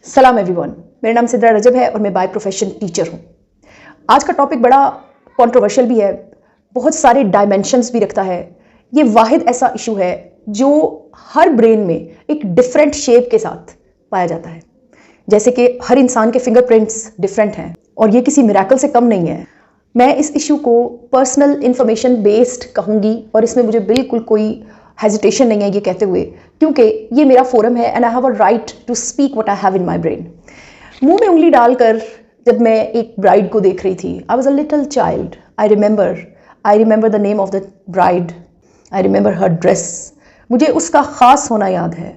सलाम एवरीवन, मेरा नाम सिद्रा रजब है और मैं बाय प्रोफेशन टीचर हूँ। आज का टॉपिक बड़ा कंट्रोवर्शियल भी है, बहुत सारे डायमेंशंस भी रखता है। ये वाहिद ऐसा इशू है जो हर ब्रेन में एक डिफरेंट शेप के साथ पाया जाता है। जैसे कि हर इंसान के फिंगरप्रिंट्स डिफरेंट हैं और ये किसी मिरेकल से कम नहीं है। मैं इस इशू को पर्सनल इंफॉर्मेशन बेस्ड कहूँगी और इसमें मुझे बिल्कुल कोई हेजिटेशन नहीं है ये कहते हुए, क्योंकि ये मेरा फोरम है and I have a right to speak what I have in my brain. मुंह में उंगली डालकर जब मैं एक ब्राइड को देख रही थी, I was a little child. I remember the name of the bride, I remember her dress. मुझे उसका ख़ास होना याद है,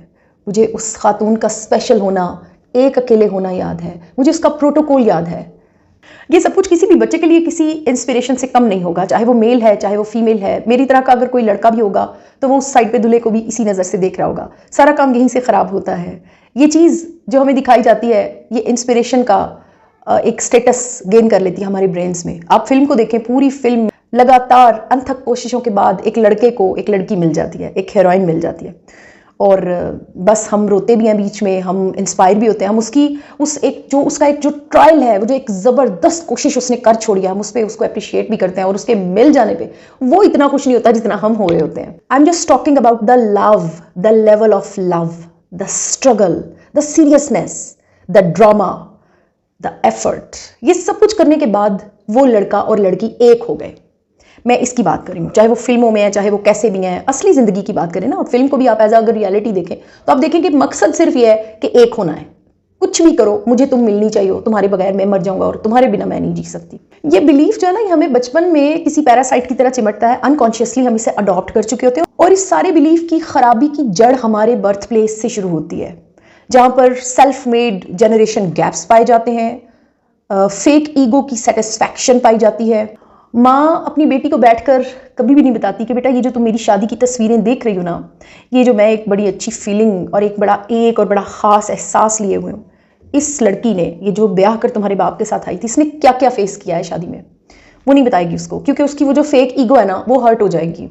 मुझे उस खातून का स्पेशल होना, एक अकेले होना याद है, मुझे उसका प्रोटोकॉल याद है। ये सब कुछ किसी भी बच्चे के लिए किसी इंस्पिरेशन से कम नहीं होगा, चाहे वो मेल है चाहे वो फीमेल है। मेरी तरह का अगर कोई लड़का भी होगा तो वो उस साइड पे दूल्हे को भी इसी नज़र से देख रहा होगा। सारा काम यहीं से ख़राब होता है। ये चीज़ जो हमें दिखाई जाती है, ये इंस्पिरेशन का एक स्टेटस गेन कर लेती है हमारे ब्रेन्स में। आप फिल्म को देखें, पूरी फिल्म लगातार अनथक कोशिशों के बाद एक लड़के को एक लड़की मिल जाती है, एक हीरोइन मिल जाती है और बस हम रोते भी हैं बीच में, हम इंस्पायर भी होते हैं। हम उसका एक जो ट्रायल है, वो जो एक ज़बरदस्त कोशिश उसने कर छोड़ी है, हम उस पर उसको अप्रिशिएट भी करते हैं और उसके मिल जाने पे वो इतना खुश नहीं होता जितना हम हो रहे होते हैं। I am just talking about the love, the level of love, the struggle, the seriousness, the drama, the effort. ये सब कुछ करने के बाद वो लड़का और लड़की एक हो गए। मैं इसकी बात कर रही हूँ, चाहे वो फिल्मों में है चाहे वो कैसे भी हैं। असली ज़िंदगी की बात करें ना, फिल्म को भी आप एज अगर रियलिटी देखें तो आप देखें कि मकसद सिर्फ ये है कि एक होना है। कुछ भी करो, मुझे तुम मिलनी चाहिए, तुम्हारे बगैर मैं मर जाऊंगा और तुम्हारे बिना मैं नहीं जी सकती। ये बिलीफ जो है ना, ये हमें बचपन में किसी पैरासाइट की तरह चिमटता है। अनकॉन्शियसली हम इसे अडॉप्ट कर चुके होते हैं और इस सारे बिलीफ की खराबी की जड़ हमारे बर्थ प्लेस से शुरू होती है, जहाँ पर सेल्फ मेड जनरेशन गैप्स पाए जाते हैं, फेक ईगो की सेटिस्फैक्शन पाई जाती है। माँ अपनी बेटी को बैठकर कभी भी नहीं बताती कि बेटा ये जो तुम मेरी शादी की तस्वीरें देख रही हो ना, ये जो मैं एक बड़ी अच्छी फीलिंग और एक बड़ा ख़ास एहसास लिए हुए हूँ, इस लड़की ने ये जो ब्याह कर तुम्हारे बाप के साथ आई थी, इसने क्या क्या फेस किया है शादी में, वो नहीं बताएगी उसको, क्योंकि उसकी वो जो फेक ईगो है ना, वो हर्ट हो जाएगी।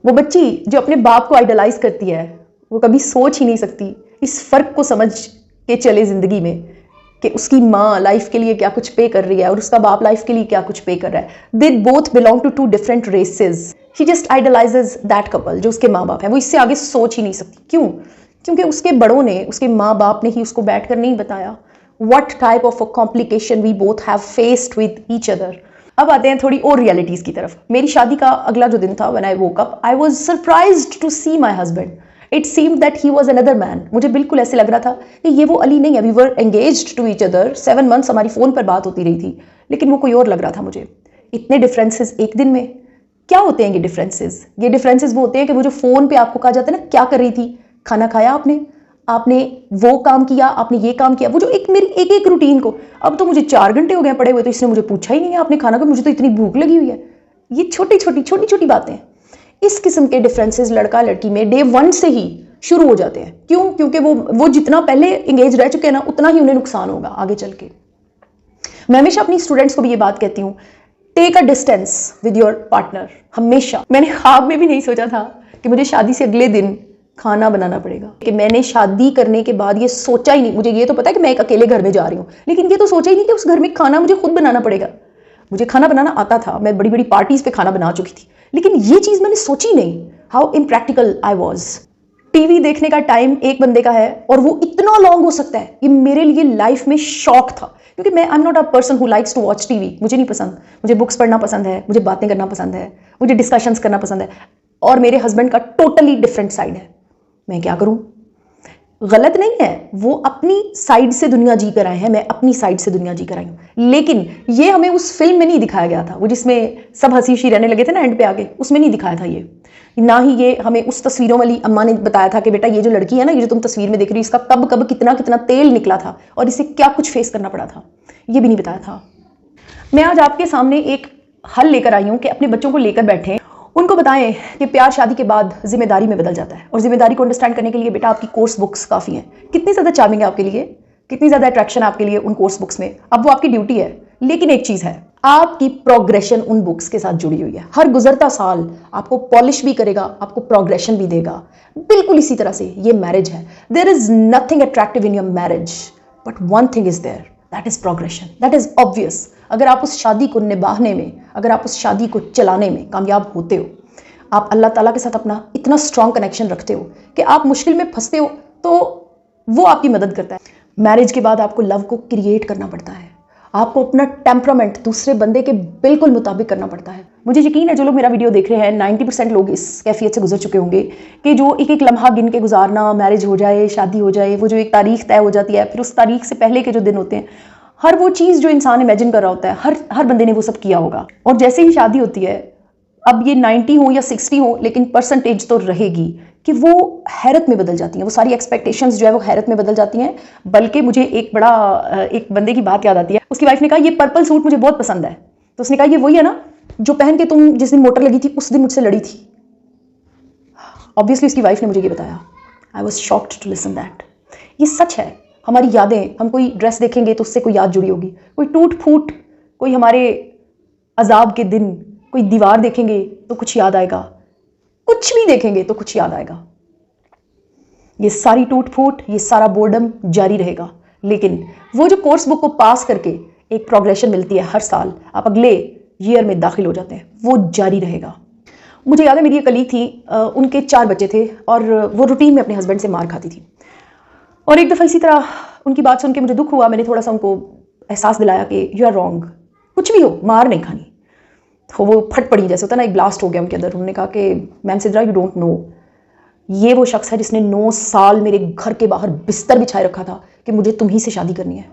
वो बच्ची जो अपने बाप को आइडलाइज करती है, वो कभी सोच ही नहीं सकती इस फ़र्क को समझ के चले ज़िंदगी में कि उसकी माँ लाइफ के लिए क्या कुछ पे कर रही है और उसका बाप लाइफ के लिए क्या कुछ पे कर रहा है। They both belong to two different races. She just idealises that couple जो उसके माँ बाप हैं। वो इससे आगे सोच ही नहीं सकती। क्यों? क्योंकि उसके बड़ों ने, उसके माँ बाप ने ही उसको बैठकर नहीं बताया what type of a complication we both have faced with each other. अब आते हैं थोड़ी और रियलिटीज़ की तरफ। मेरी शादी का अगला जो दिन था, when I woke up, I was surprised to see my husband. It seemed that he was another man. मुझे बिल्कुल ऐसे लग रहा था कि ये वो अली नहीं है। We were engaged to each other, 7 months हमारी फ़ोन पर बात होती रही थी, लेकिन वो कोई और लग रहा था मुझे। इतने डिफरेंसेस एक दिन में। क्या होते हैं ये डिफरेंसेस? ये डिफरेंसेस वो होते हैं कि वो जो फ़ोन पे आपको कहा जाता है ना, क्या कर रही थी, खाना खाया आपने वो काम किया, आपने ये काम किया, वो जो एक मेरी एक रूटीन को, अब तो मुझे 4 घंटे हो गए पड़े हुए तो इसने मुझे पूछा ही नहीं है आपने खाना का, मुझे तो इतनी भूख लगी हुई है। ये छोटी छोटी बातें, इस किस्म के डिफरेंसेस लड़का लड़की में डे 1 से ही शुरू हो जाते हैं। क्यों? क्योंकि वो जितना पहले एंगेज रह चुके हैं ना, उतना ही उन्हें नुकसान होगा आगे चल के। मैं हमेशा अपनी स्टूडेंट्स को भी ये बात कहती हूँ, take a distance with your partner. हमेशा। मैंने ख्वाब में भी नहीं सोचा था कि मुझे शादी से अगले दिन खाना बनाना पड़ेगा, कि मैंने शादी करने के बाद ये सोचा ही नहीं। मुझे ये तो पता है कि मैं एक अकेले घर में जा रही हूँ, लेकिन ये तो सोचा ही नहीं कि उस घर में खाना मुझे खुद बनाना पड़ेगा। मुझे खाना बनाना आता था, मैं बड़ी बड़ी पार्टीज पे खाना बना चुकी थी, लेकिन ये चीज़ मैंने सोची नहीं। How impractical I was. TV देखने का टाइम एक बंदे का है और वो इतना लॉन्ग हो सकता है, ये मेरे लिए लाइफ में शॉक था। क्योंकि मैं I am not a person who likes to watch TV. मुझे नहीं पसंद। मुझे बुक्स पढ़ना पसंद है, मुझे बातें करना पसंद है, मुझे डिस्कशंस करना पसंद है। और मेरे हस्बैंड का टोटली डिफरेंट साइड है। मैं क्या करूं? गलत नहीं है, वो अपनी साइड से दुनिया जी कर आए हैं, मैं अपनी साइड से दुनिया जी कर आई हूँ। लेकिन ये हमें उस फिल्म में नहीं दिखाया गया था, वो जिसमें सब हंसी खुशी रहने लगे थे ना एंड पे आगे, उसमें नहीं दिखाया था ये। ना ही ये हमें उस तस्वीरों वाली अम्मा ने बताया था कि बेटा ये जो लड़की है ना, ये जो तुम तस्वीर में देख रही हो, इसका कब कब कितना कितना तेल निकला था और इसे क्या कुछ फेस करना पड़ा था, ये भी नहीं बताया था। मैं आज आपके सामने एक हल लेकर आई हूँ कि अपने बच्चों को लेकर बैठें, उनको बताएं कि प्यार शादी के बाद जिम्मेदारी में बदल जाता है। और जिम्मेदारी को अंडरस्टैंड करने के लिए बेटा आपकी कोर्स बुक्स काफ़ी हैं। कितनी ज़्यादा चार्मिंग है आपके लिए, कितनी ज़्यादा अट्रैक्शन आपके लिए उन कोर्स बुक्स में। अब वो आपकी ड्यूटी है, लेकिन एक चीज़ है, आपकी प्रोग्रेशन उन बुक्स के साथ जुड़ी हुई है। हर गुजरता साल आपको पॉलिश भी करेगा, आपको प्रोग्रेशन भी देगा। बिल्कुल इसी तरह से ये मैरिज है। There is nothing attractive in your marriage but one thing is there, that is progression, that is obvious. अगर आप उस शादी को निभाने में, अगर आप उस शादी को चलाने में कामयाब होते हो, आप अल्लाह ताला के साथ अपना इतना स्ट्रॉन्ग कनेक्शन रखते हो कि आप मुश्किल में फंसते हो तो वो आपकी मदद करता है। मैरिज के बाद आपको लव को क्रिएट करना पड़ता है, आपको अपना टेम्परामेंट दूसरे बंदे के बिल्कुल मुताबिक करना पड़ता है। मुझे यकीन है जो लोग मेरा वीडियो देख रहे हैं 90% लोग इस कैफियत से गुजर चुके होंगे कि जो एक एक लम्हा गिन के गुजारना, मैरिज हो जाए, शादी हो जाए, वो जो एक तारीख तय हो जाती है, फिर उस तारीख से पहले के जो दिन होते हैं, हर वो चीज़ जो इंसान इमेजिन कर रहा होता है, हर बंदे ने वो सब किया होगा। और जैसे ही शादी होती है, अब ये 90 हो या 60 हो, लेकिन परसेंटेज तो रहेगी कि वो हैरत में बदल जाती हैं, वो सारी एक्सपेक्टेशंस जो है वो हैरत में बदल जाती हैं। बल्कि मुझे एक बंदे की बात याद आती है। उसकी वाइफ ने कहा ये पर्पल सूट मुझे बहुत पसंद है, तो उसने कहा ये वही है ना जो पहन के तुम जिस दिन मोटर लगी थी उस दिन मुझसे लड़ी थी। ऑब्वियसली उसकी वाइफ ने मुझे ये बताया। I was shocked to listen that. ये सच है, हमारी यादें, हम कोई ड्रेस देखेंगे तो उससे कोई याद जुड़ी होगी, कोई टूट फूट, कोई हमारे अजाब के दिन, कोई दीवार देखेंगे तो कुछ याद आएगा, कुछ भी देखेंगे तो कुछ याद आएगा। ये सारी टूट फूट, ये सारा बोर्डम जारी रहेगा, लेकिन वो जो कोर्स बुक को पास करके एक प्रोग्रेशन मिलती है हर साल, आप अगले ईयर में दाखिल हो जाते हैं, वो जारी रहेगा। मुझे याद है मेरी एक कलीग थी, उनके 4 बच्चे थे और वो रूटीन में अपने हस्बैंड से मार खाती थी। और एक दफ़ा इसी तरह उनकी बात सुन के मुझे दुख हुआ। मैंने थोड़ा सा उनको एहसास दिलाया कि यू आर रॉन्ग, कुछ भी हो मार नहीं खानी। तो वो फट पड़ी, जैसे होता ना, एक ब्लास्ट हो गया उनके अंदर। उन्होंने कहा कि ma'am Sidra you don't know, ये वो शख्स है जिसने 9 साल मेरे घर के बाहर बिस्तर बिछाए रखा था कि मुझे तुम ही से शादी करनी है।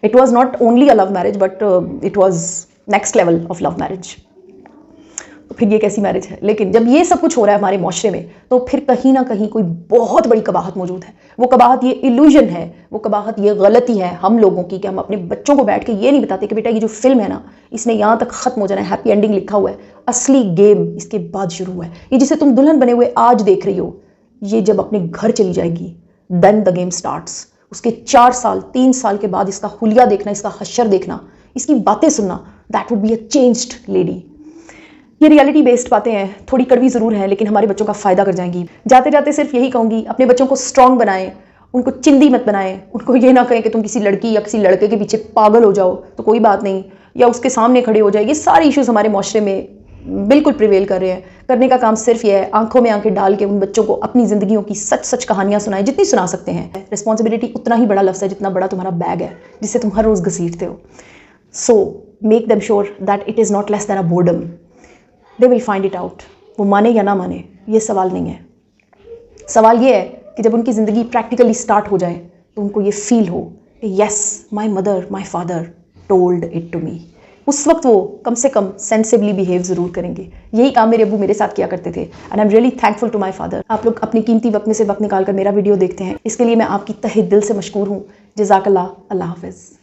It was not only a love marriage but it was next level of love marriage. तो फिर ये कैसी मैरिज है? लेकिन जब ये सब कुछ हो रहा है हमारे माशरे में, तो फिर कहीं ना कहीं कोई बहुत बड़ी कबाहत मौजूद है। वो कबाहत ये इल्यूजन है, वो कबाहत ये गलती है हम लोगों की कि हम अपने बच्चों को बैठ के ये नहीं बताते कि बेटा ये जो फिल्म है ना, इसने यहाँ तक खत्म हो जाना है, हैप्पी एंडिंग लिखा हुआ है, असली गेम इसके बाद शुरू हुआ है। ये जिसे तुम दुल्हन बने हुए आज देख रही हो, ये जब अपने घर चली जाएगी, देन द गेम स्टार्ट्स। उसके 4 साल 3 साल के बाद इसका हुलिया देखना, इसका हश्र देखना, इसकी बातें सुनना, that would be a changed lady. ये रियलिटी बेस्ड बातें हैं, थोड़ी कड़वी ज़रूर हैं, लेकिन हमारे बच्चों का फ़ायदा कर जाएंगी। जाते जाते सिर्फ यही कहूँगी, अपने बच्चों को स्ट्रॉन्ग बनाएं, उनको चिंदी मत बनाएं। उनको ये ना कहें कि तुम किसी लड़की या किसी लड़के के पीछे पागल हो जाओ तो कोई बात नहीं, या उसके सामने खड़े हो जाए। ये सारे इश्यूज़ हमारे माशरे में बिल्कुल प्रिवेल कर रहे हैं। करने का काम सिर्फ ये है, आंखों में आंखें डाल के उन बच्चों को अपनी ज़िंदगियों की सच सच कहानियाँ सुनाएं, जितनी सुना सकते हैं। रिस्पॉन्सिबिलिटी उतना ही बड़ा लफ्ज़ है जितना बड़ा तुम्हारा बैग है जिससे तुम हर रोज़ घसीटते हो। So make them sure that it is not less than a boredom. They will find it out. वो माने या ना माने, ये सवाल नहीं है। सवाल ये है कि जब उनकी ज़िंदगी प्रैक्टिकली स्टार्ट हो जाए तो उनको ये फील हो कि yes my mother my father told it to me. उस वक्त वो कम से कम सेंसिबली बिहेव ज़रूर करेंगे। यही काम मेरे अब्बू मेरे साथ किया करते थे, and I am really thankful to my father. आप लोग अपनी कीमती वक्त में से वक्त निकाल कर मेरा वीडियो देखते हैं, इसके लिए मैं आपकी तहे दिल से मशकूर हूँ। जज़ाकल्लाह। अल्लाह हाफ़िज़।